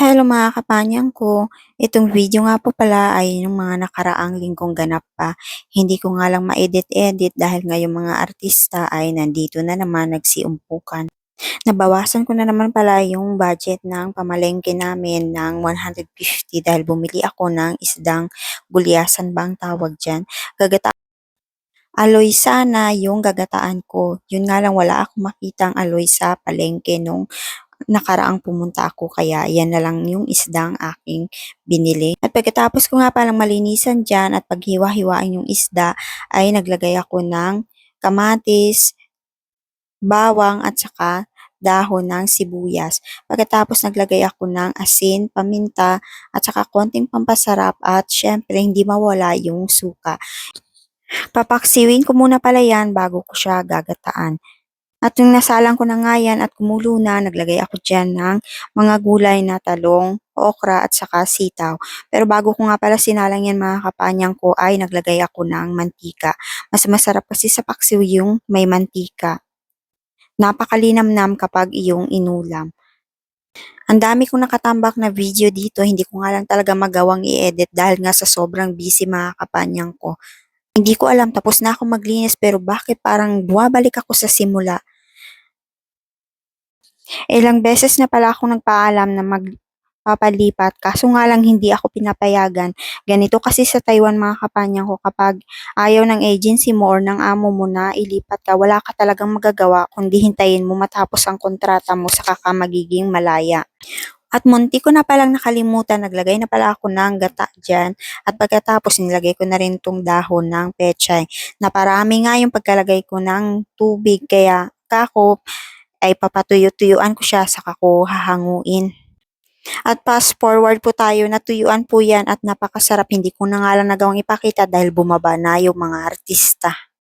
Hello mga kapanyang ko. Itong video nga po pala ay yung mga nakaraang linggong ganap pa. Hindi ko nga lang ma-edit-edit dahil nga yung mga artista ay nandito na naman nagsiumpukan. Nabawasan ko na naman pala yung budget ng pamalengke namin ng 150 dahil bumili ako ng isdang gulyasan bang tawag dyan. Aloy sana yung gagataan ko. Yun nga lang wala akong makitang aloy sa palengke nung nakaraang pumunta ako kaya yan na lang yung isdang aking binili. At pagkatapos ko nga palang malinisan dyan at paghiwa-hiwain yung isda ay naglagay ako ng kamatis, bawang at saka dahon ng sibuyas. Pagkatapos naglagay ako ng asin, paminta at saka konting pampasarap at syempre hindi mawala yung suka. Papaksiwin ko muna pala yan bago ko siya gagataan. At nung nasalang ko na nga yan at kumulo na, naglagay ako dyan ng mga gulay na talong, okra at saka sitaw. Pero bago ko nga pala sinalang yan mga kapanyang ko ay naglagay ako ng mantika. Mas masarap kasi sa paksiw yung may mantika. Napakalinamnam kapag iyong inulam. Ang dami kong nakatambak na video dito, hindi ko nga lang talaga magawang i-edit dahil nga sa sobrang busy mga kapanyang ko. Hindi ko alam, tapos na ako maglinis pero bakit parang bumabalik ako sa simula. Ilang beses na pala akong nagpaalam na magpapalipat kaso nga lang hindi ako pinapayagan. Ganito kasi sa Taiwan mga kapanyang ko kapag ayaw ng agency mo or ng amo mo na ilipat ka, wala ka talagang magagawa kundi hintayin mo matapos ang kontrata mo saka ka magiging malaya. At munti ko na palang nakalimutan, naglagay na pala ako ng gata dyan. At pagkatapos nilagay ko na rin tong dahon ng pechay. Naparami nga yung pagkalagay ko ng tubig kaya kako ay papatuyo-tuyuan ko siya saka ko hahanguin. At fast forward po tayo, natuyuan po yan at napakasarap. Hindi ko na nga lang nagawang ipakita dahil bumaba na yung mga artista.